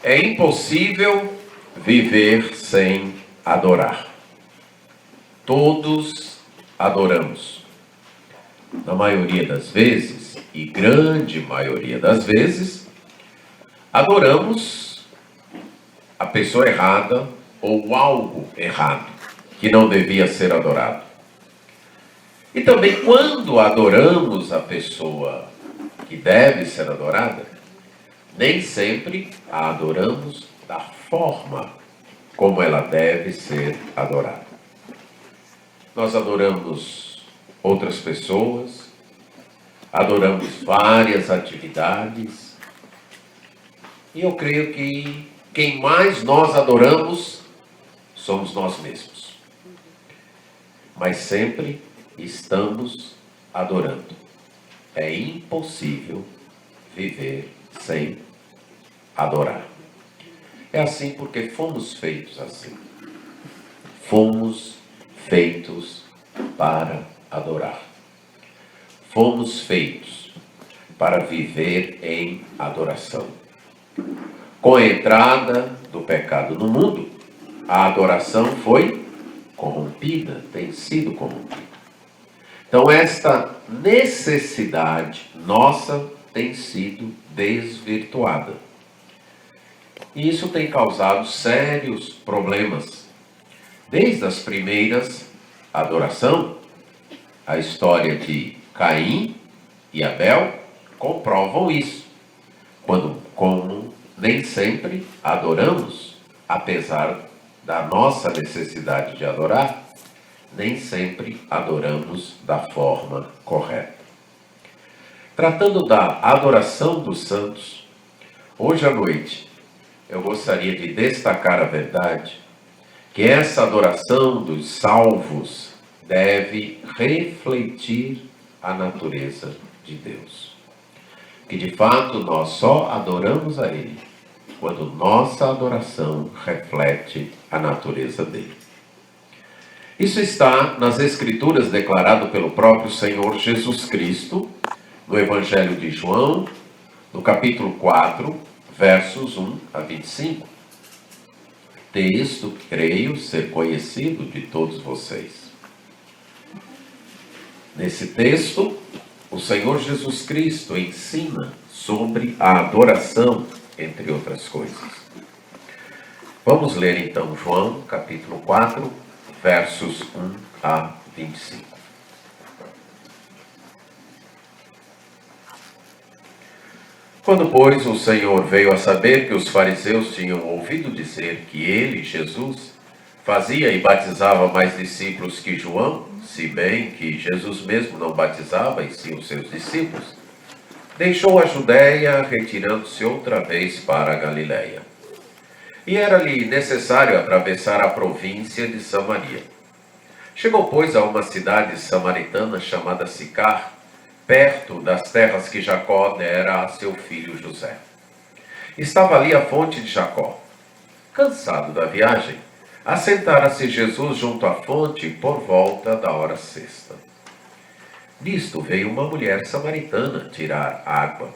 É impossível viver sem adorar. Todos adoramos. Na maioria das vezes, e grande maioria das vezes, adoramos a pessoa errada ou algo errado, que não devia ser adorado. E também quando adoramos a pessoa que deve ser adorada, nem sempre a adoramos da forma como ela deve ser adorada. Nós adoramos outras pessoas, adoramos várias atividades, e eu creio que quem mais nós adoramos somos nós mesmos. Mas sempre estamos adorando. É impossível viver sem adorar. É assim porque fomos feitos assim. Fomos feitos para adorar. Fomos feitos para viver em adoração. Com a entrada do pecado no mundo, a adoração foi corrompida, tem sido corrompida. Então esta necessidade nossa tem sido desvirtuada. E isso tem causado sérios problemas. Desde as primeiras adoração, a história de Caim e Abel comprovam isso. Como nem sempre adoramos, apesar da nossa necessidade de adorar, nem sempre adoramos da forma correta. Tratando da adoração dos santos, hoje à noite eu gostaria de destacar a verdade que essa adoração dos salvos deve refletir a natureza de Deus. Que de fato nós só adoramos a Ele quando nossa adoração reflete a natureza dele. Isso está nas Escrituras declarado pelo próprio Senhor Jesus Cristo, no Evangelho de João, no capítulo 4, versos 1 a 25. Texto que creio ser conhecido de todos vocês. Nesse texto, o Senhor Jesus Cristo ensina sobre a adoração, entre outras coisas. Vamos ler então João, capítulo 4, versos 1 a 25. Quando, pois, o Senhor veio a saber que os fariseus tinham ouvido dizer que ele, Jesus, fazia e batizava mais discípulos que João, se bem que Jesus mesmo não batizava, e sim os seus discípulos, deixou a Judéia, retirando-se outra vez para a Galiléia. E era-lhe necessário atravessar a província de Samaria. Chegou, pois, a uma cidade samaritana chamada Sicar, perto das terras que Jacó dera a seu filho José. Estava ali a fonte de Jacó. Cansado da viagem, assentara-se Jesus junto à fonte por volta da hora sexta. Nisto veio uma mulher samaritana tirar água.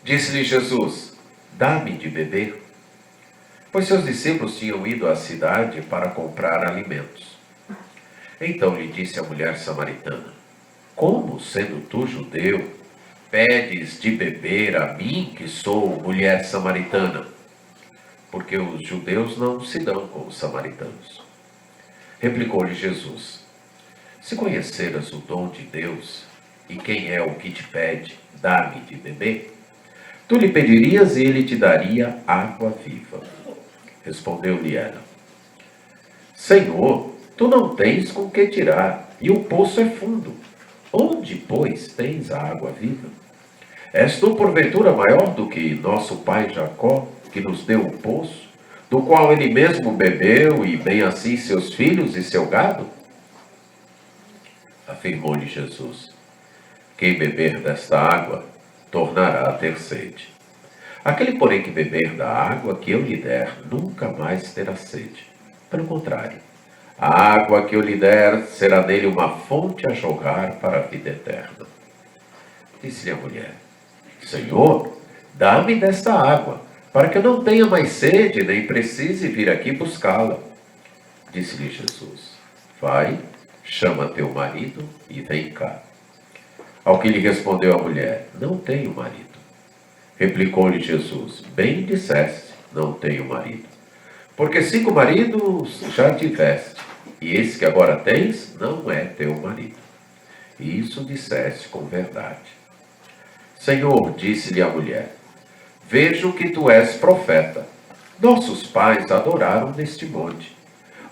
Disse-lhe Jesus: dá-me de beber. Pois seus discípulos tinham ido à cidade para comprar alimentos. Então lhe disse a mulher samaritana: como, sendo tu judeu, pedes de beber a mim, que sou mulher samaritana? Porque os judeus não se dão com os samaritanos. Replicou-lhe Jesus: se conheceras o dom de Deus, e quem é o que te pede, dá-me de beber, tu lhe pedirias e ele te daria água viva. Respondeu-lhe ela: Senhor, tu não tens com que tirar, e o poço é fundo. Onde, pois, tens a água viva? És tu, porventura, maior do que nosso pai Jacó, que nos deu o poço, do qual ele mesmo bebeu, e bem assim seus filhos e seu gado? Afirmou-lhe Jesus: quem beber desta água, tornará a ter sede. Aquele, porém, que beber da água que eu lhe der, nunca mais terá sede. Pelo contrário, a água que eu lhe der será nele uma fonte a jorrar para a vida eterna. Disse-lhe a mulher: Senhor, dá-me desta água, para que eu não tenha mais sede, nem precise vir aqui buscá-la. Disse-lhe Jesus: vai, chama teu marido e vem cá. Ao que lhe respondeu a mulher: não tenho marido. Replicou-lhe Jesus: bem disseste, não tenho marido. Porque 5 maridos já tiveste, e esse que agora tens não é teu marido. E isso disseste com verdade. Senhor, disse-lhe a mulher: vejo que tu és profeta. Nossos pais adoraram neste monte.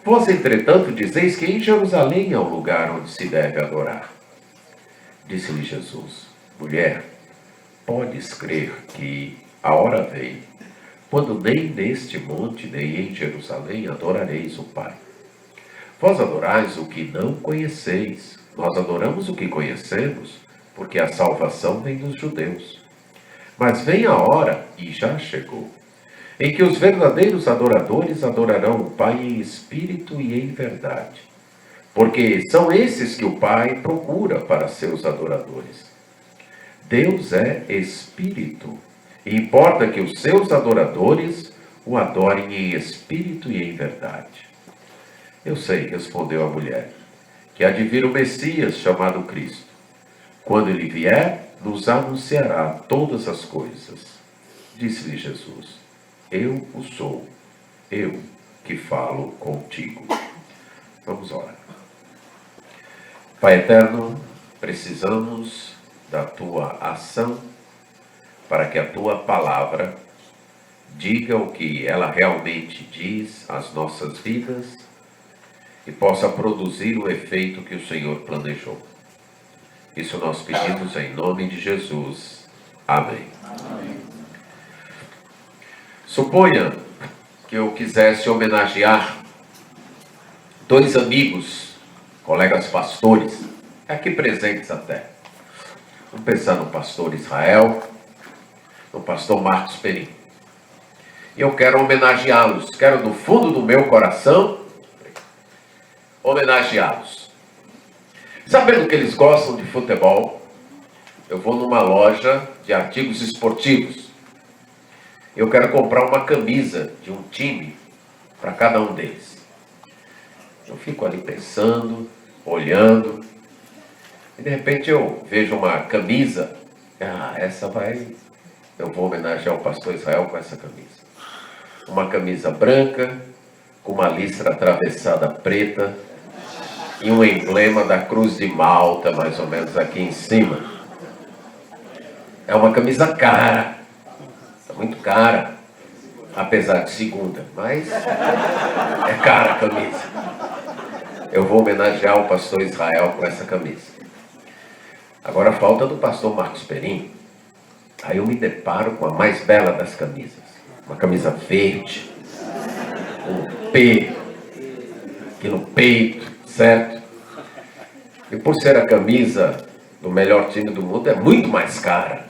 Vós, entretanto, dizeis que em Jerusalém é o lugar onde se deve adorar. Disse-lhe Jesus: mulher, podes crer que a hora vem, quando nem neste monte, nem em Jerusalém adorareis o Pai. Vós adorais o que não conheceis. Nós adoramos o que conhecemos, porque a salvação vem dos judeus. Mas vem a hora, e já chegou, em que os verdadeiros adoradores adorarão o Pai em espírito e em verdade. Porque são esses que o Pai procura para seus adoradores. Deus é espírito, e importa que os seus adoradores o adorem em espírito e em verdade. Eu sei, respondeu a mulher, que há de vir o Messias, chamado Cristo. Quando ele vier, nos anunciará todas as coisas. Disse-lhe Jesus: eu o sou, eu que falo contigo. Vamos orar. Pai eterno, precisamos da tua ação para que a tua palavra diga o que ela realmente diz às nossas vidas e possa produzir o efeito que o Senhor planejou. Isso nós pedimos em nome de Jesus. Amém. Amém. Suponha que eu quisesse homenagear 2 amigos, colegas pastores, aqui presentes até. Vamos pensar no pastor Israel, no pastor Marcos Perim. E eu quero homenageá-los, quero do fundo do meu coração homenageá-los. Sabendo que eles gostam de futebol, eu vou numa loja de artigos esportivos. Eu quero comprar uma camisa de um time para cada um deles. Eu fico ali pensando, olhando, e de repente eu vejo uma camisa. Eu vou homenagear o pastor Israel com essa camisa. Uma camisa branca, com uma listra atravessada preta, e um emblema da Cruz de Malta, mais ou menos aqui em cima. É uma camisa cara, é muito cara, apesar de segunda, mas é cara a camisa. Eu vou homenagear o pastor Israel com essa camisa. Agora falta do pastor Marcos Perim. Aí eu me deparo com a mais bela das camisas, uma camisa verde, com um P aqui no peito, certo? E por ser a camisa do melhor time do mundo, é muito mais cara.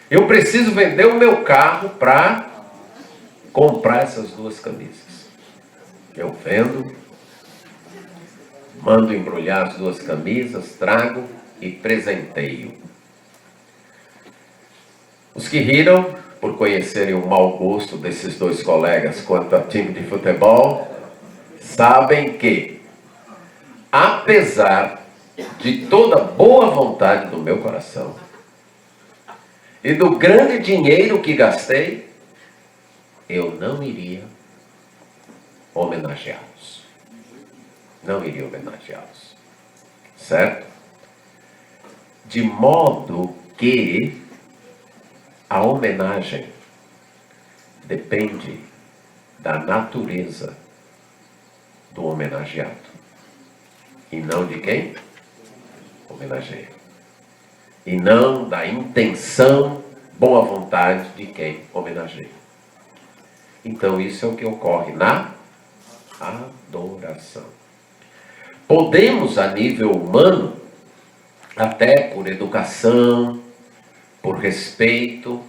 Eu preciso vender o meu carro para comprar essas 2 camisas. Eu vendo, mando embrulhar as 2 camisas, trago e presenteio. Os que riram por conhecerem o mau gosto desses 2 colegas quanto a time de futebol, sabem que, apesar de toda boa vontade do meu coração e do grande dinheiro que gastei, eu não iria homenageá-los. Não iria homenageá-los. Certo? De modo que a homenagem depende da natureza do homenageado. E não de quem? Homenageia. E não da intenção, boa vontade de quem homenageia. Então isso é o que ocorre na adoração. Podemos, a nível humano, até por educação, por respeito,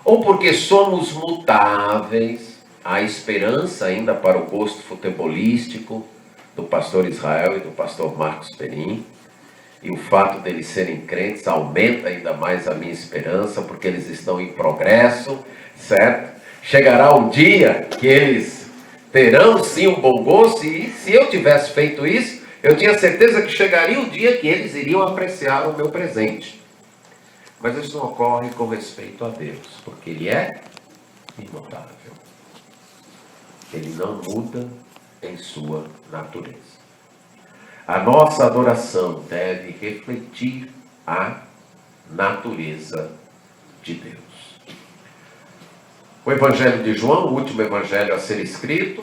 ou porque somos mutáveis, há esperança ainda para o gosto futebolístico do pastor Israel e do pastor Marcos Perim, e o fato deles serem crentes aumenta ainda mais a minha esperança, porque eles estão em progresso, certo? Chegará um dia que eles terão sim um bom gosto, e se eu tivesse feito isso, eu tinha certeza que chegaria o dia que eles iriam apreciar o meu presente. Mas isso não ocorre com respeito a Deus, porque Ele é imutável. Ele não muda em sua natureza. A nossa adoração deve refletir a natureza de Deus. O Evangelho de João, o último evangelho a ser escrito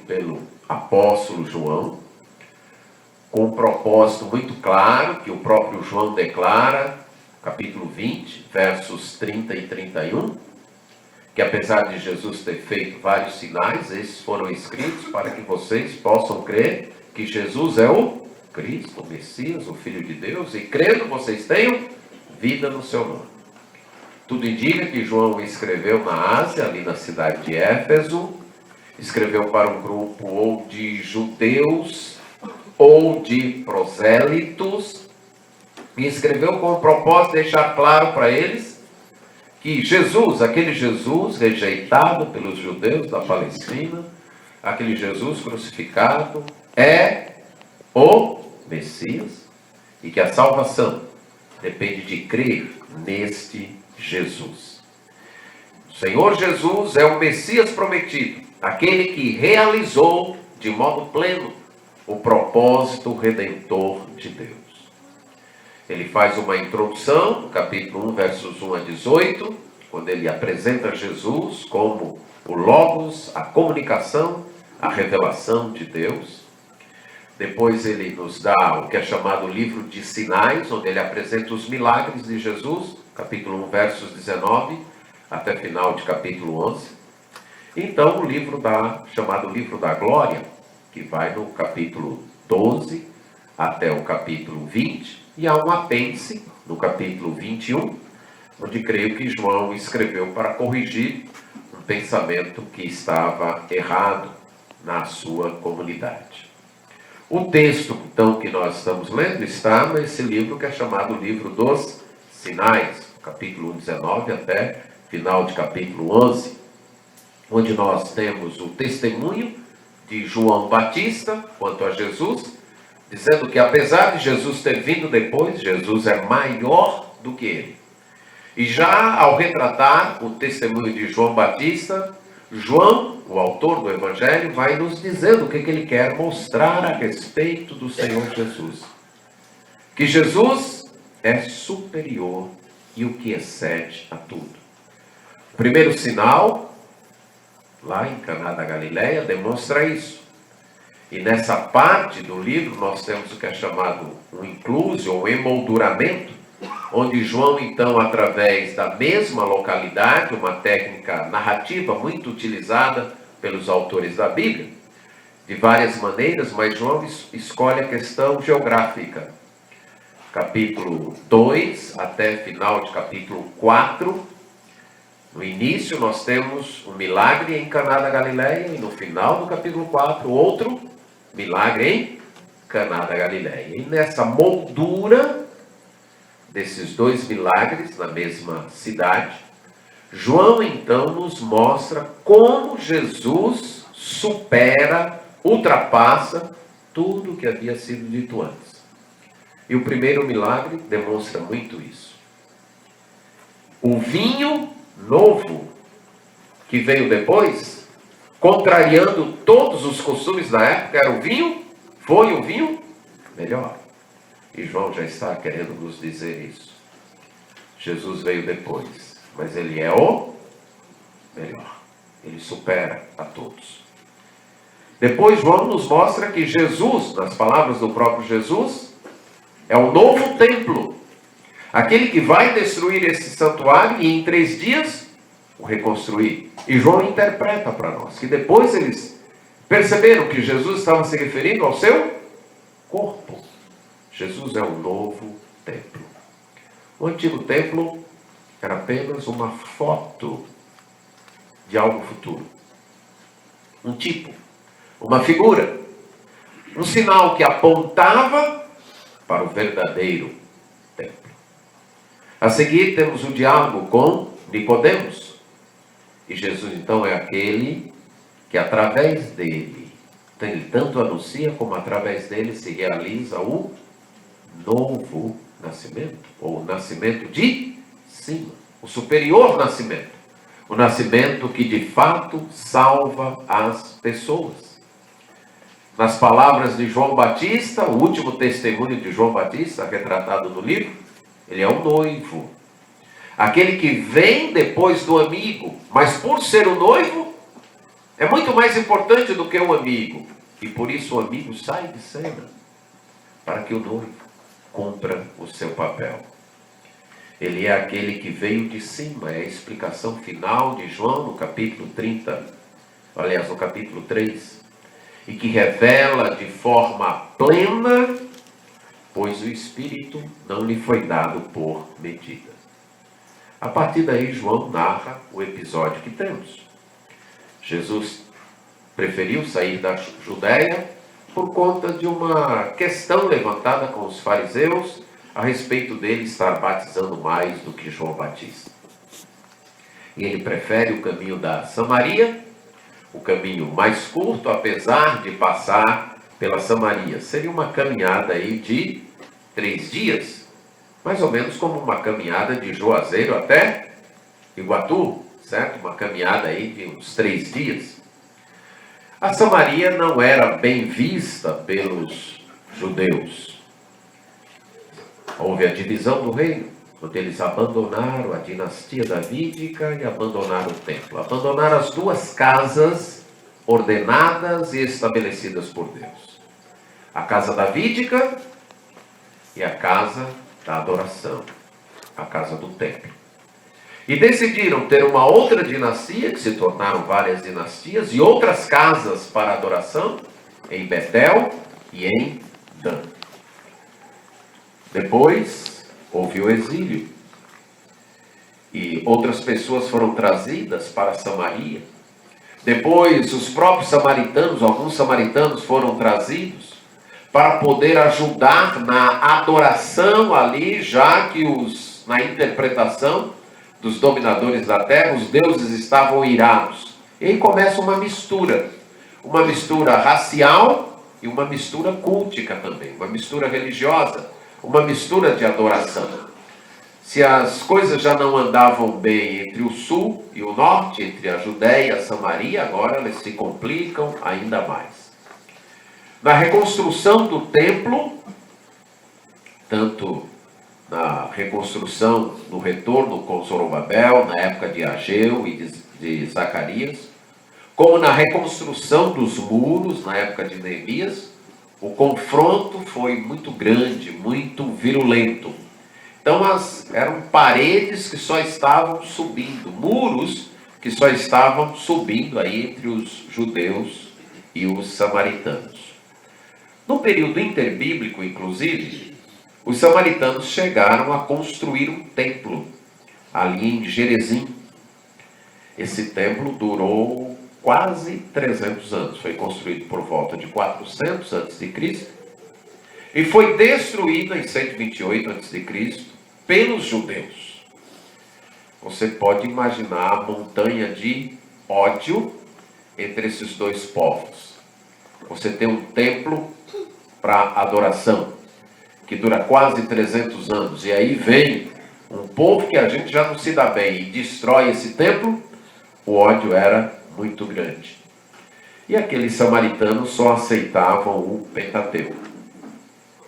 pelo apóstolo João, com um propósito muito claro, que o próprio João declara, capítulo 20, versos 30 e 31, que apesar de Jesus ter feito vários sinais, esses foram escritos para que vocês possam crer que Jesus é o Cristo, o Messias, o Filho de Deus, e crendo vocês tenham vida no seu nome. Tudo indica que João escreveu na Ásia, ali na cidade de Éfeso, escreveu para um grupo ou de judeus ou de prosélitos, e escreveu com o propósito de deixar claro para eles que Jesus, aquele Jesus rejeitado pelos judeus da Palestina, aquele Jesus crucificado, é o Messias, e que a salvação depende de crer neste Jesus. O Senhor Jesus é o Messias prometido, aquele que realizou de modo pleno o propósito redentor de Deus. Ele faz uma introdução, no capítulo 1, versos 1 a 18, quando ele apresenta Jesus como o Logos, a comunicação, a revelação de Deus. Depois ele nos dá o que é chamado livro de sinais, onde ele apresenta os milagres de Jesus, capítulo 1, versos 19, até final de capítulo 11. Então o livro chamado livro da glória, que vai do capítulo 12 até o capítulo 20, e há um apêndice no capítulo 21, onde creio que João escreveu para corrigir um pensamento que estava errado na sua comunidade. O texto, então, que nós estamos lendo está nesse livro que é chamado Livro dos Sinais, capítulo 19 até final de capítulo 11, onde nós temos o testemunho de João Batista quanto a Jesus, dizendo que apesar de Jesus ter vindo depois, Jesus é maior do que ele. E já ao retratar o testemunho de João Batista, João, o autor do Evangelho, vai nos dizendo o que ele quer mostrar a respeito do Senhor Jesus. Que Jesus é superior e o que excede a tudo. O primeiro sinal, lá em Caná da Galileia, demonstra isso. E nessa parte do livro nós temos o que é chamado um inclusio, ou emolduramento, onde João, então, através da mesma localidade, uma técnica narrativa muito utilizada pelos autores da Bíblia, de várias maneiras, mas João escolhe a questão geográfica. Capítulo 2 até final de capítulo 4, no início nós temos um milagre em Caná da Galileia, e no final do capítulo 4, outro milagre em Caná da Galileia. E nessa moldura desses dois milagres na mesma cidade, João então nos mostra como Jesus supera, ultrapassa tudo o que havia sido dito antes. E o primeiro milagre demonstra muito isso. O vinho novo que veio depois, contrariando todos os costumes da época, era o vinho, foi o vinho melhor. E João já está querendo nos dizer isso. Jesus veio depois, mas ele é o melhor. Ele supera a todos. Depois João nos mostra que Jesus, nas palavras do próprio Jesus, é o novo templo. Aquele que vai destruir esse santuário e em 3 dias o reconstruir. E João interpreta para nós que depois eles perceberam que Jesus estava se referindo ao seu corpo. Jesus é o novo templo. O antigo templo era apenas uma foto de algo futuro. Um tipo, uma figura, um sinal que apontava para o verdadeiro templo. A seguir temos o diálogo com Nicodemos, E Jesus então é aquele que através dele, ele tanto anuncia como através dele se realiza o novo nascimento, ou o nascimento de cima, o superior nascimento, o nascimento que de fato salva as pessoas. Nas palavras de João Batista, o último testemunho de João Batista, retratado no livro, ele é o noivo. Aquele que vem depois do amigo, mas por ser o noivo, é muito mais importante do que o amigo. E por isso o amigo sai de cena, para que o noivo cumpra o seu papel. Ele é aquele que veio de cima, é a explicação final de João no capítulo 30, aliás, no capítulo 3, e que revela de forma plena, pois o Espírito não lhe foi dado por medida. A partir daí, João narra o episódio que temos. Jesus preferiu sair da Judéia por conta de uma questão levantada com os fariseus a respeito dele estar batizando mais do que João Batista. E ele prefere o caminho da Samaria, o caminho mais curto, apesar de passar pela Samaria. Seria uma caminhada aí de 3 dias, mais ou menos como uma caminhada de Juazeiro até Iguatu, certo? Uma caminhada aí de uns 3 dias. A Samaria não era bem vista pelos judeus. Houve a divisão do reino, quando eles abandonaram a dinastia davídica e abandonaram o templo. Abandonaram as 2 casas ordenadas e estabelecidas por Deus. A casa davídica e a casa da adoração, a casa do templo. E decidiram ter uma outra dinastia, que se tornaram várias dinastias, e outras casas para adoração, em Betel e em Dan. Depois, houve o exílio. E outras pessoas foram trazidas para Samaria. Depois, os próprios samaritanos, alguns samaritanos foram trazidos para poder ajudar na adoração ali, já que na interpretação dos dominadores da terra, os deuses estavam irados. E aí começa uma mistura racial e uma mistura cultica também, uma mistura religiosa, uma mistura de adoração. Se as coisas já não andavam bem entre o sul e o norte, entre a Judéia e a Samaria, agora elas se complicam ainda mais. Na reconstrução do templo, tanto na reconstrução, no retorno com Zorobabel, na época de Ageu e de Zacarias, como na reconstrução dos muros, na época de Neemias, o confronto foi muito grande, muito virulento. Então eram paredes que só estavam subindo, muros que só estavam subindo aí entre os judeus e os samaritanos. No período interbíblico, inclusive, os samaritanos chegaram a construir um templo ali em Gerezim. Esse templo durou quase 300 anos. Foi construído por volta de 400 a.C. e foi destruído em 128 a.C. pelos judeus. Você pode imaginar a montanha de ódio entre esses 2 povos. Você tem um templo para adoração, que dura quase 300 anos, e aí vem um povo que a gente já não se dá bem e destrói esse templo. O ódio era muito grande. E aqueles samaritanos só aceitavam o Pentateuco.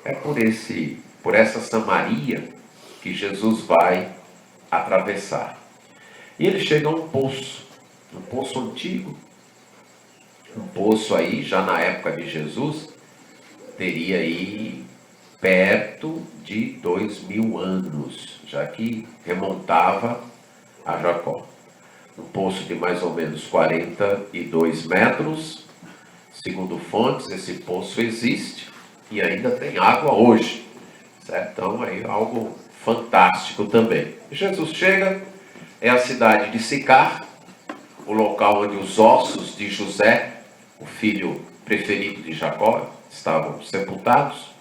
É por essa Samaria que Jesus vai atravessar. E ele chega a um poço antigo. Um poço aí, já na época de Jesus, teria aí perto de 2000 anos, já que remontava a Jacó. Um poço de mais ou menos 42 metros. Segundo fontes, esse poço existe e ainda tem água hoje. Certo? Então, aí algo fantástico também. Jesus chega, é a cidade de Sicar, o local onde os ossos de José, o filho preferido de Jacó, estavam sepultados.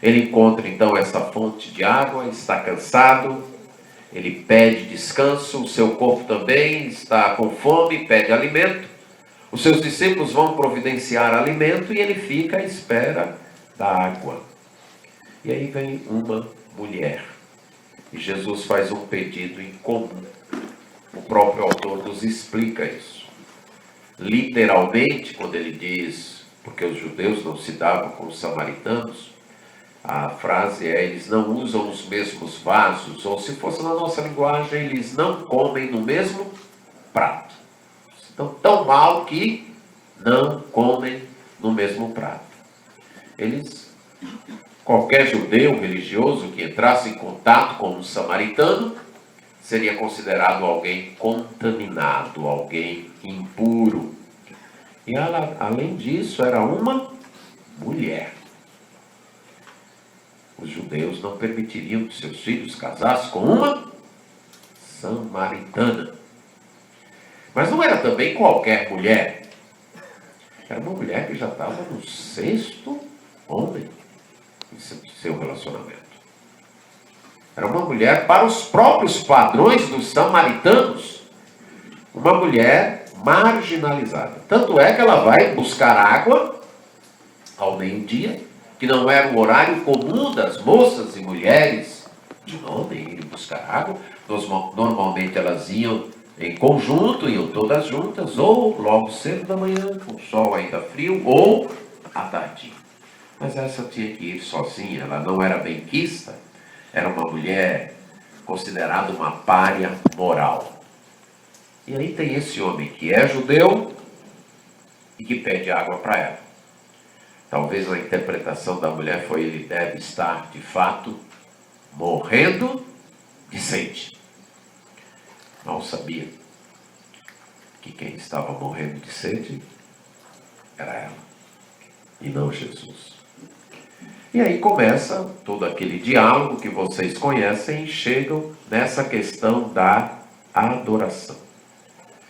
Ele encontra então essa fonte de água, está cansado. ele pede descanso, o seu corpo também está com fome, pede alimento. Os seus discípulos vão providenciar alimento e ele fica à espera da água. E aí vem uma mulher. E Jesus faz um pedido em comum. O próprio autor nos explica isso. Literalmente, quando ele diz, porque os judeus não se davam com os samaritanos, a frase é, eles não usam os mesmos vasos, ou se fosse na nossa linguagem, eles não comem no mesmo prato. Estão tão mal que não comem no mesmo prato. Qualquer judeu religioso que entrasse em contato com um samaritano seria considerado alguém contaminado, alguém impuro. E ela, além disso, era uma mulher. Os judeus não permitiriam que seus filhos casassem com uma samaritana. Mas não era também qualquer mulher. Era uma mulher que já estava no 6º homem em seu relacionamento. Era uma mulher, para os próprios padrões dos samaritanos, uma mulher marginalizada. Tanto é que ela vai buscar água ao meio-dia, que não era o horário comum das moças e mulheres de nome irem buscar água. Normalmente elas iam em conjunto, iam todas juntas, ou logo cedo da manhã, com o sol ainda frio, ou à tarde. Mas essa tinha que ir sozinha, ela não era benquista, era uma mulher considerada uma pária moral. E aí tem esse homem que é judeu e que pede água para ela. Talvez a interpretação da mulher foi: ele deve estar, de fato, morrendo de sede. Mal sabia que quem estava morrendo de sede era ela, e não Jesus. E aí começa todo aquele diálogo que vocês conhecem e chegam nessa questão da adoração.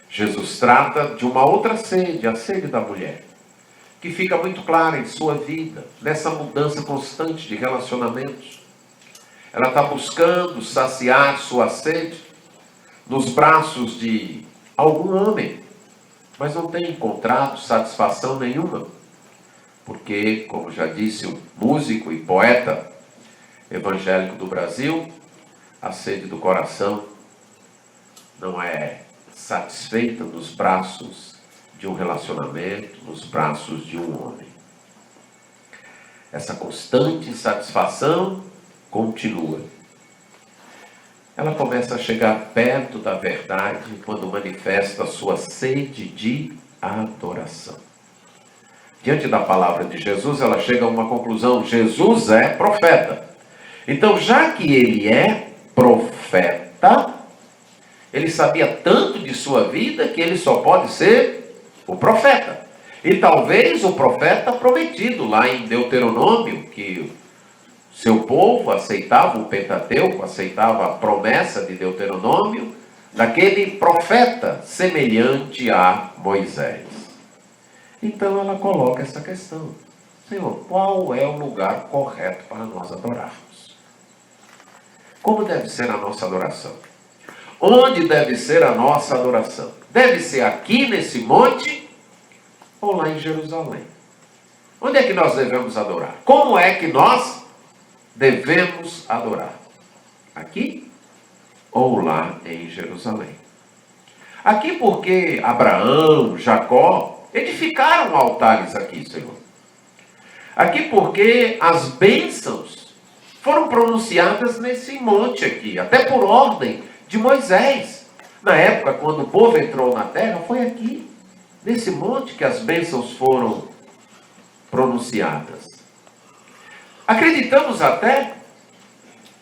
Jesus trata de uma outra sede, a sede da mulher, que fica muito clara em sua vida, nessa mudança constante de relacionamentos. Ela está buscando saciar sua sede nos braços de algum homem, mas não tem encontrado satisfação nenhuma. Porque, como já disse o músico e poeta evangélico do Brasil, a sede do coração não é satisfeita nos braços de um relacionamento, nos braços de um homem. Essa constante insatisfação continua. Ela começa a chegar perto da verdade quando manifesta a sua sede de adoração. Diante da palavra de Jesus, ela chega a uma conclusão: Jesus é profeta. Então, já que ele é profeta, ele sabia tanto de sua vida que ele só pode ser o profeta. E talvez o profeta prometido lá em Deuteronômio, que seu povo aceitava o Pentateuco, aceitava a promessa de Deuteronômio, daquele profeta semelhante a Moisés. Então ela coloca essa questão: Senhor, qual é o lugar correto para nós adorarmos? Como deve ser a nossa adoração? Onde deve ser a nossa adoração? Deve ser aqui nesse monte ou lá em Jerusalém? Onde é que nós devemos adorar? Como é que nós devemos adorar? Aqui ou lá em Jerusalém? Aqui porque Abraão, Jacó edificaram altares aqui, Senhor. Aqui porque as bênçãos foram pronunciadas nesse monte aqui, até por ordem de Moisés. Na época, quando o povo entrou na terra, foi aqui, nesse monte, que as bênçãos foram pronunciadas. Acreditamos até,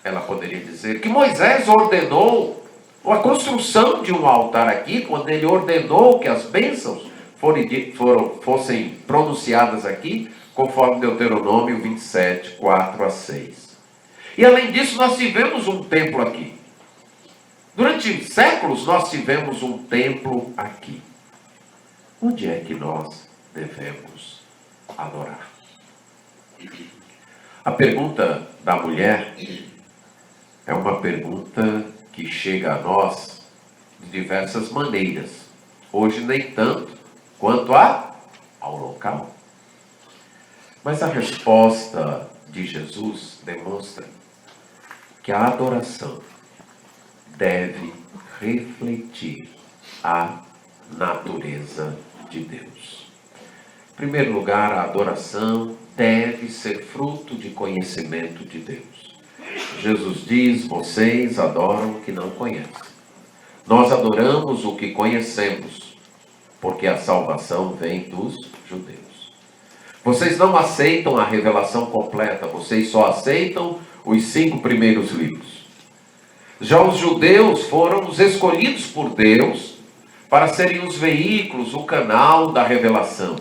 ela poderia dizer, que Moisés ordenou a construção de um altar aqui, quando ele ordenou que as bênçãos fossem pronunciadas aqui, conforme Deuteronômio 27, 4 a 6. E além disso, nós tivemos um templo aqui. Durante séculos, nós tivemos um templo aqui. Onde é que nós devemos adorar? A pergunta da mulher é uma pergunta que chega a nós de diversas maneiras. Hoje nem tanto quanto ao local. Mas a resposta de Jesus demonstra que a adoração deve refletir a natureza de Deus. Em primeiro lugar, a adoração deve ser fruto de conhecimento de Deus. Jesus diz: vocês adoram o que não conhecem. Nós adoramos o que conhecemos, porque a salvação vem dos judeus. Vocês não aceitam a revelação completa, vocês só aceitam os 5 primeiros livros. Já os judeus foram os escolhidos por Deus para serem os veículos, o canal da revelação.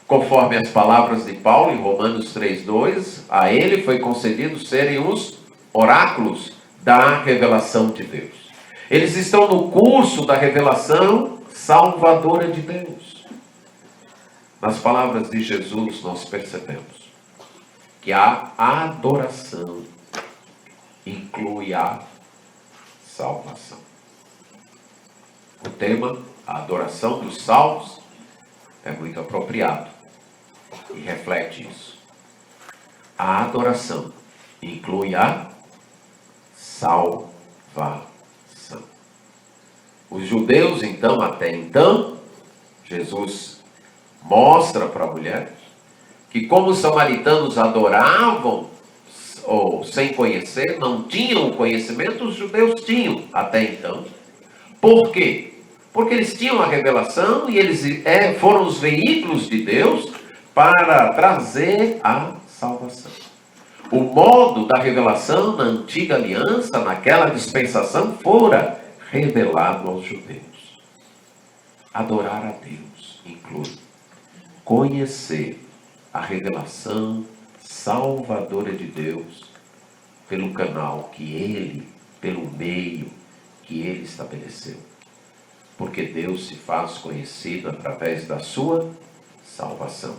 Conforme as palavras de Paulo em Romanos 3:2, a ele foi concedido serem os oráculos da revelação de Deus. Eles estão no curso da revelação salvadora de Deus. Nas palavras de Jesus, nós percebemos que a adoração inclui a salvação. O tema, a adoração dos salvos, é muito apropriado e reflete isso. A adoração inclui a salvação. Os judeus, então, até então, Jesus mostra para a mulher que como os samaritanos adoravam ou sem conhecer, não tinham o conhecimento, os judeus tinham até então. Por quê? Porque eles tinham a revelação e eles foram os veículos de Deus para trazer a salvação. O modo da revelação na antiga aliança, naquela dispensação, fora revelado aos judeus. Adorar a Deus inclui conhecer a revelação salvadora de Deus pelo canal que Ele, pelo meio que Ele estabeleceu. Porque Deus se faz conhecido através da sua salvação,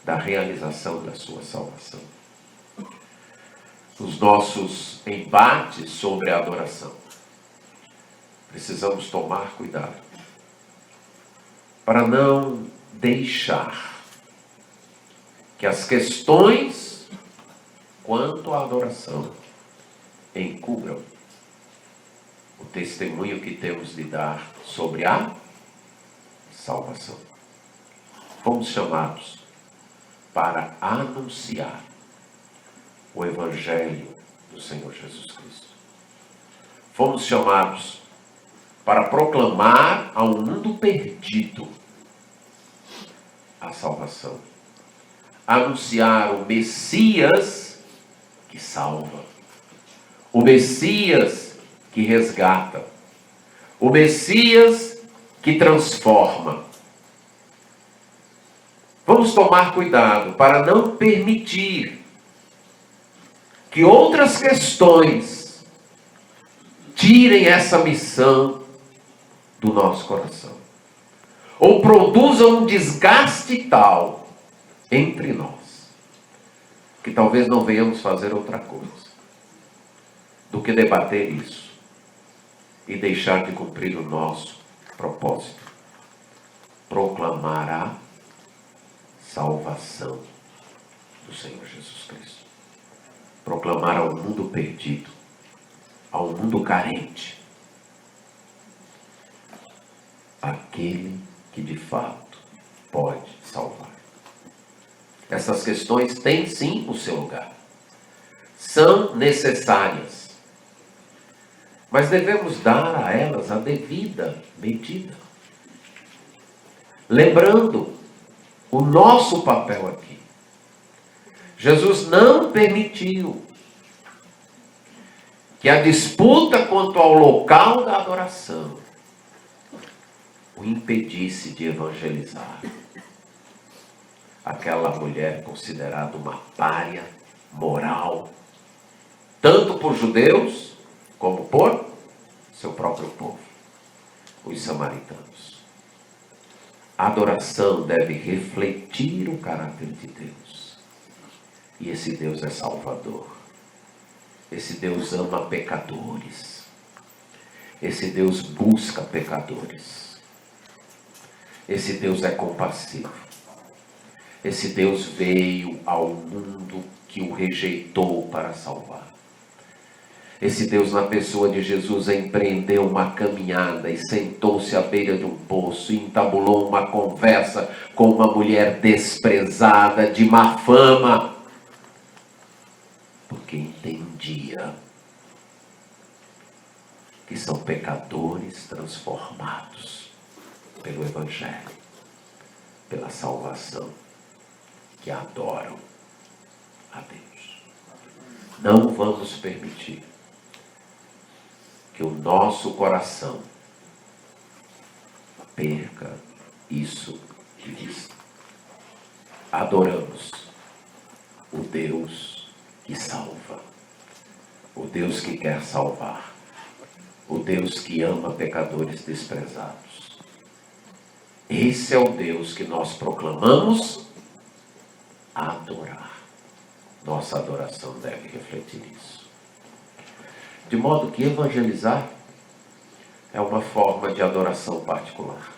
da realização da sua salvação. Nos nossos embates sobre a adoração, precisamos tomar cuidado para não deixar que as questões quanto à adoração encubram o testemunho que temos de dar sobre a salvação. Fomos chamados para anunciar o Evangelho do Senhor Jesus Cristo. Fomos chamados para proclamar ao mundo perdido a salvação. Anunciar o Messias que salva. O Messias que resgata. O Messias que transforma. Vamos tomar cuidado para não permitir que outras questões tirem essa missão do nosso coração. Ou produzam um desgaste tal entre nós, que talvez não venhamos fazer outra coisa do que debater isso e deixar de cumprir o nosso propósito. Proclamar a salvação do Senhor Jesus Cristo. Proclamar ao mundo perdido, ao mundo carente, aquele que de fato pode salvar. Essas questões têm sim o seu lugar. São necessárias. Mas devemos dar a elas a devida medida. Lembrando o nosso papel aqui. Jesus não permitiu que a disputa quanto ao local da adoração o impedisse de evangelizar aquela mulher considerada uma pária moral, tanto por judeus como por seu próprio povo, os samaritanos. A adoração deve refletir o caráter de Deus. E esse Deus é Salvador. Esse Deus ama pecadores. Esse Deus busca pecadores. Esse Deus é compassivo. Esse Deus veio ao mundo que o rejeitou para salvar. Esse Deus, na pessoa de Jesus, empreendeu uma caminhada e sentou-se à beira de um poço e entabulou uma conversa com uma mulher desprezada, de má fama, porque entendia que são pecadores transformados pelo Evangelho, pela salvação, que adoram a Deus. Não vamos permitir que o nosso coração perca isso de vista. Adoramos o Deus que salva, o Deus que quer salvar, o Deus que ama pecadores desprezados. Esse é o Deus que nós proclamamos adorar. Nossa adoração deve refletir isso. De modo que evangelizar é uma forma de adoração particular.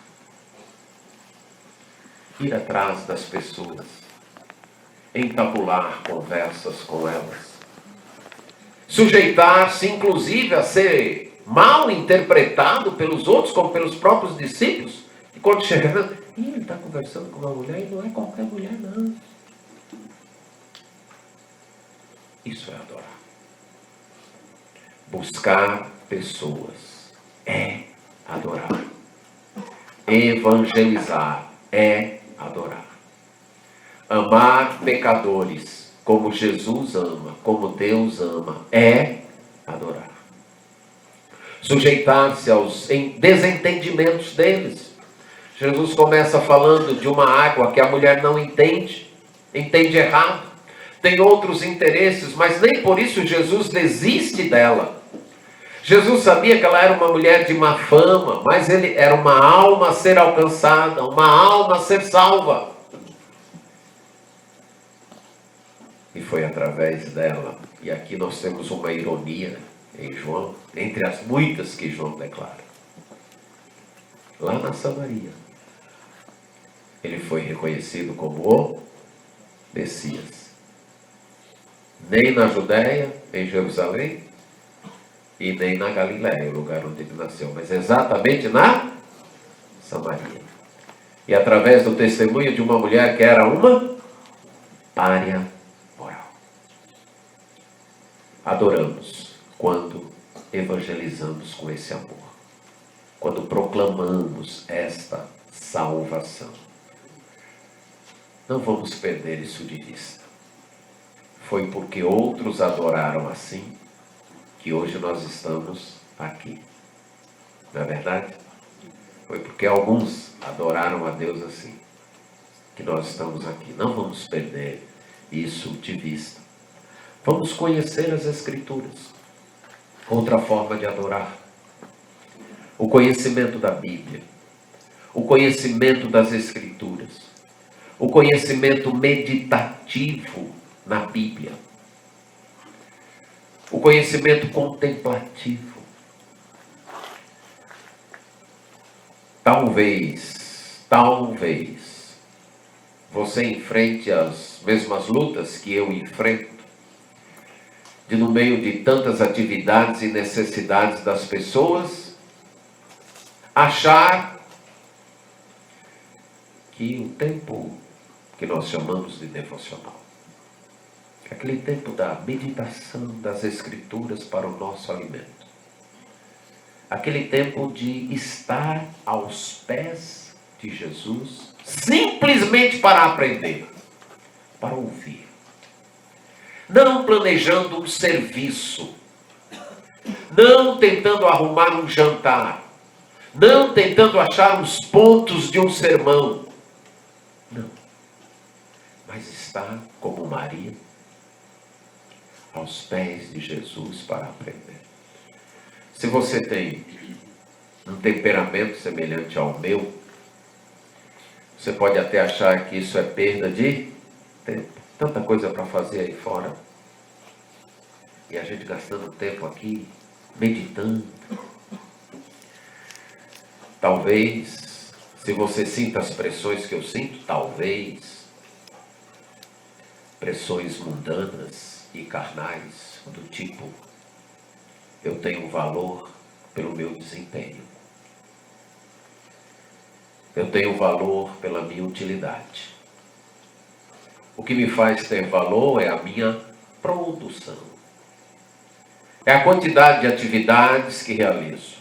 Ir atrás das pessoas, entabular conversas com elas, sujeitar-se inclusive a ser mal interpretado pelos outros como pelos próprios discípulos, e quando chegando, ele está conversando com uma mulher e não é qualquer mulher não. Isso é adorar. Buscar pessoas é adorar. Evangelizar é adorar. Amar pecadores como Jesus ama, como Deus ama, é adorar. Sujeitar-se aos desentendimentos deles. Jesus começa falando de uma água que a mulher não entende errado. Tem outros interesses, mas nem por isso Jesus desiste dela. Jesus sabia que ela era uma mulher de má fama, mas ele era uma alma a ser alcançada, uma alma a ser salva. E foi através dela, e aqui nós temos uma ironia em João, entre as muitas que João declara. Lá na Samaria, ele foi reconhecido como o Messias. Nem na Judéia, em Jerusalém, e nem na Galiléia, o lugar onde ele nasceu, mas exatamente na Samaria. E através do testemunho de uma mulher que era uma pária moral. Adoramos quando evangelizamos com esse amor, quando proclamamos esta salvação. Não vamos perder isso de vista. Foi porque outros adoraram assim que hoje nós estamos aqui. Não é verdade? Foi porque alguns adoraram a Deus assim que nós estamos aqui. Não vamos perder isso de vista. Vamos conhecer as Escrituras. Outra forma de adorar. O conhecimento da Bíblia. O conhecimento das Escrituras. O conhecimento meditativo na Bíblia. O conhecimento contemplativo. Talvez você enfrente as mesmas lutas que eu enfrento, de no meio de tantas atividades e necessidades das pessoas, achar que o tempo que nós chamamos de devocional, aquele tempo da meditação das Escrituras para o nosso alimento, aquele tempo de estar aos pés de Jesus, simplesmente para aprender, para ouvir, não planejando um serviço, não tentando arrumar um jantar, não tentando achar os pontos de um sermão, não, mas estar como Maria, aos pés de Jesus para aprender. Se você tem um temperamento semelhante ao meu, você pode até achar que isso é perda de tempo. Tanta coisa para fazer aí fora. E a gente gastando tempo aqui, meditando. Talvez, se você sinta as pressões que eu sinto, talvez, pressões mundanas e carnais, do tipo, eu tenho valor pelo meu desempenho. Eu tenho valor pela minha utilidade. O que me faz ter valor é a minha produção. É a quantidade de atividades que realizo.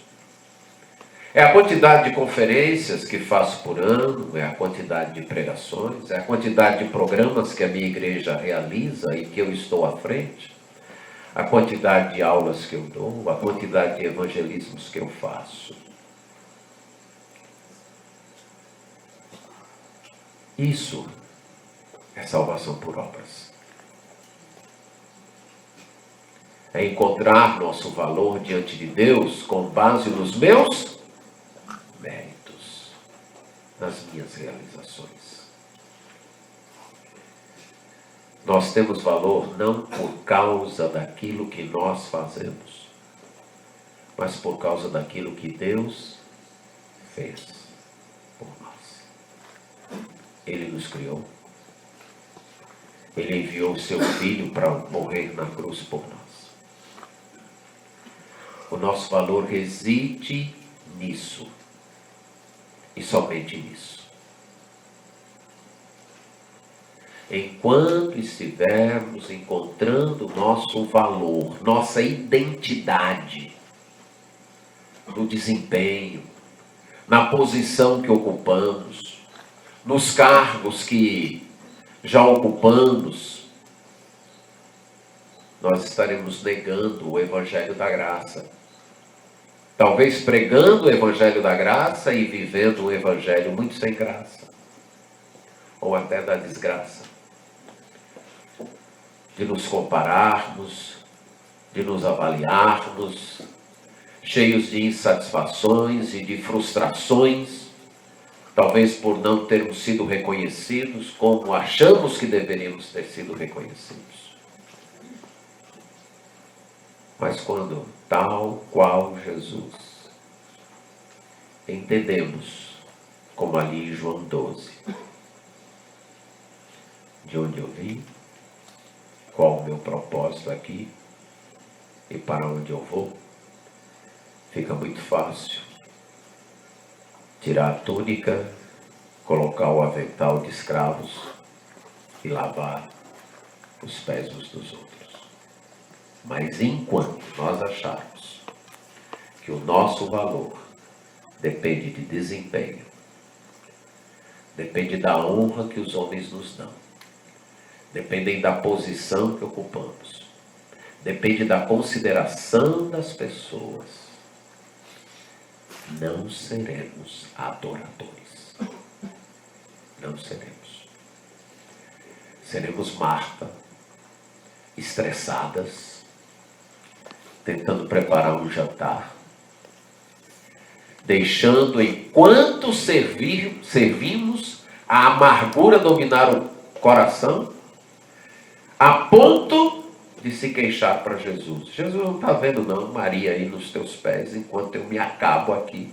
É a quantidade de conferências que faço por ano, é a quantidade de pregações, é a quantidade de programas que a minha igreja realiza e que eu estou à frente, a quantidade de aulas que eu dou, a quantidade de evangelismos que eu faço. Isso é salvação por obras. É encontrar nosso valor diante de Deus com base nos meus méritos, nas minhas realizações. Nós temos valor não por causa daquilo que nós fazemos, mas por causa daquilo que Deus fez por nós. Ele nos criou. Ele enviou o seu Filho para morrer na cruz por nós. O nosso valor reside nisso. E somente nisso. Enquanto estivermos encontrando nosso valor, nossa identidade, no desempenho, na posição que ocupamos, nos cargos que já ocupamos, nós estaremos negando o Evangelho da Graça. Talvez pregando o Evangelho da Graça e vivendo um Evangelho muito sem graça. Ou até da desgraça. De nos compararmos, de nos avaliarmos, cheios de insatisfações e de frustrações, talvez por não termos sido reconhecidos como achamos que deveríamos ter sido reconhecidos. Mas quando, tal qual Jesus, entendemos, como ali em João 12, de onde eu vim, qual o meu propósito aqui e para onde eu vou, fica muito fácil tirar a túnica, colocar o avental de escravos e lavar os pés uns dos outros. Mas enquanto nós acharmos que o nosso valor depende de desempenho, depende da honra que os homens nos dão, depende da posição que ocupamos, depende da consideração das pessoas, não seremos adoradores. Não seremos. Seremos Marta, estressadas, tentando preparar um jantar, deixando enquanto servimos a amargura dominar o coração, a ponto de se queixar para Jesus. Jesus não está vendo não, Maria aí nos teus pés, enquanto eu me acabo aqui.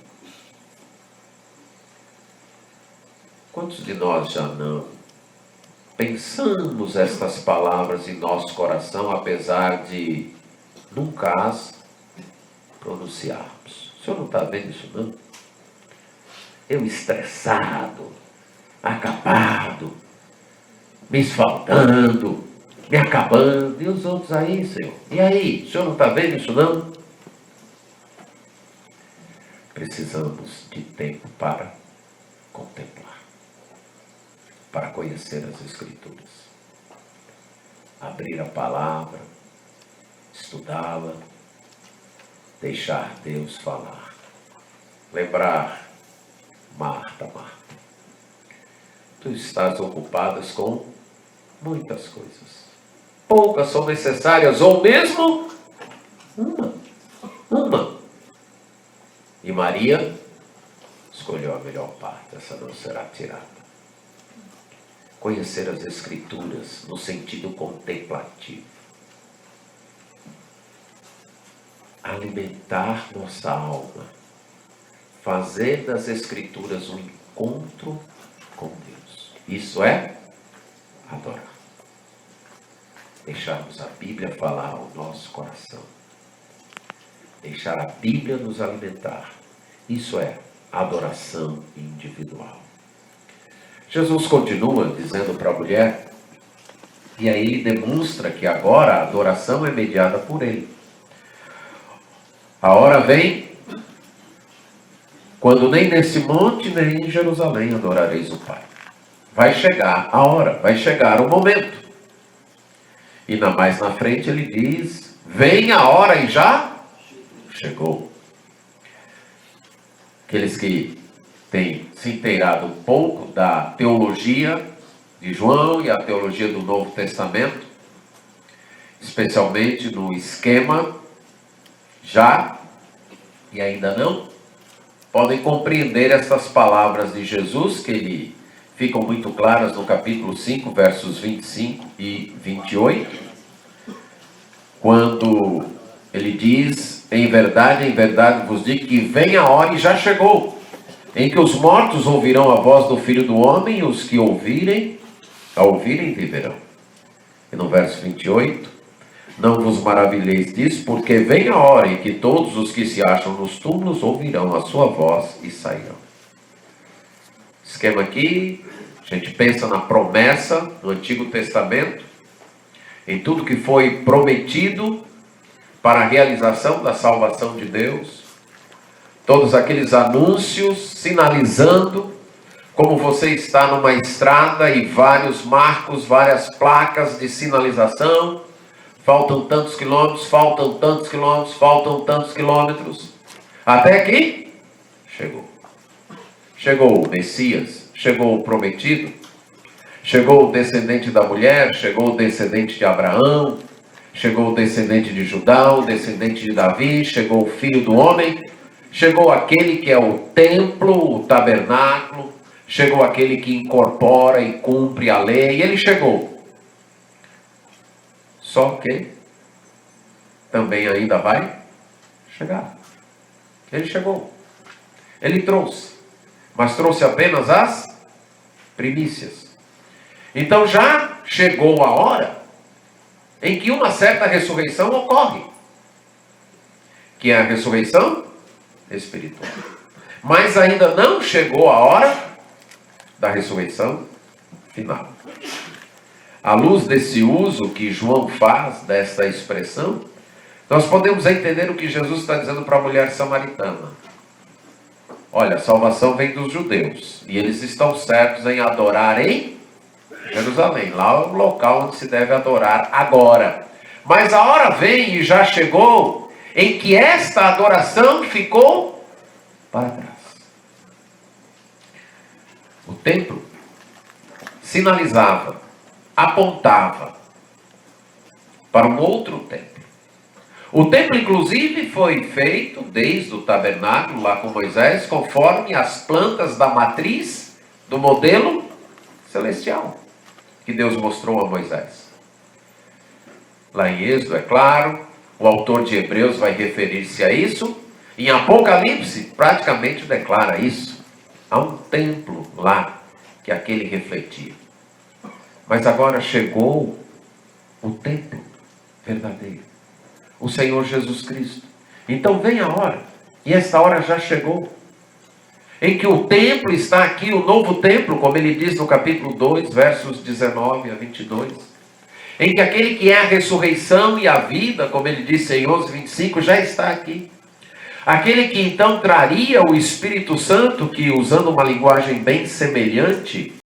Quantos de nós já não pensamos estas palavras em nosso coração, apesar de nunca as pronunciarmos? O senhor não está vendo isso não? Eu estressado, acabado, me esfaldando, me acabando, e os outros aí, Senhor? E aí, o senhor não está vendo isso não? Precisamos de tempo para contemplar, para conhecer as Escrituras, abrir a palavra, estudá-la, deixar Deus falar, lembrar, Marta, Marta, tu estás ocupadas com muitas coisas. Poucas são necessárias, ou mesmo uma. E Maria escolheu a melhor parte, essa não será tirada. Conhecer as Escrituras no sentido contemplativo. alimentar nossa alma, fazer das Escrituras um encontro com Deus. Isso é adorar. Deixarmos a Bíblia falar ao nosso coração. Deixar a Bíblia nos alimentar. Isso é adoração individual. Jesus continua dizendo para a mulher, e aí ele demonstra que agora a adoração é mediada por ele. A hora vem, quando nem nesse monte, nem em Jerusalém adorareis o Pai. Vai chegar a hora, vai chegar o momento. E mais na frente ele diz, vem a hora e já chegou. Aqueles que têm se inteirado um pouco da teologia de João e a teologia do Novo Testamento, especialmente no esquema já e ainda não, podem compreender essas palavras de Jesus, que ele ficam muito claras no capítulo 5, versos 25 e 28, quando ele diz, em verdade vos digo que vem a hora e já chegou, em que os mortos ouvirão a voz do Filho do Homem, e os que ouvirem viverão. E no verso 28, não vos maravilheis disso, porque vem a hora em que todos os que se acham nos túmulos ouvirão a sua voz e sairão. Esquema aqui, a gente pensa na promessa do Antigo Testamento, em tudo que foi prometido para a realização da salvação de Deus, todos aqueles anúncios sinalizando como você está numa estrada e vários marcos, várias placas de sinalização, faltam tantos quilômetros, faltam tantos quilômetros, faltam tantos quilômetros, até que chegou. Chegou o Messias, chegou o prometido, chegou o descendente da mulher, chegou o descendente de Abraão, chegou o descendente de Judá, o descendente de Davi, chegou o Filho do Homem, chegou aquele que é o templo, o tabernáculo, chegou aquele que incorpora e cumpre a lei, ele chegou. Só que também ainda vai chegar. Ele chegou. Ele trouxe. Mas trouxe apenas as primícias. Então já chegou a hora em que uma certa ressurreição ocorre. Que é a ressurreição espiritual. Mas ainda não chegou a hora da ressurreição final. À luz desse uso que João faz desta expressão, nós podemos entender o que Jesus está dizendo para a mulher samaritana. Olha, a salvação vem dos judeus, e eles estão certos em adorar em Jerusalém. Lá é o local onde se deve adorar agora. Mas a hora vem e já chegou em que esta adoração ficou para trás. O templo sinalizava, apontava para um outro templo. O templo, inclusive, foi feito desde o tabernáculo, lá com Moisés, conforme as plantas da matriz do modelo celestial que Deus mostrou a Moisés. Lá em Êxodo, é claro, o autor de Hebreus vai referir-se a isso. Em Apocalipse, praticamente declara isso. Há um templo lá que aquele refletia. Mas agora chegou o templo verdadeiro, o Senhor Jesus Cristo. Então vem a hora, e esta hora já chegou, em que o templo está aqui, o novo templo, como ele diz no capítulo 2, versos 19 a 22, em que aquele que é a ressurreição e a vida, como ele disse em 11:25, já está aqui. Aquele que então traria o Espírito Santo, que usando uma linguagem bem semelhante,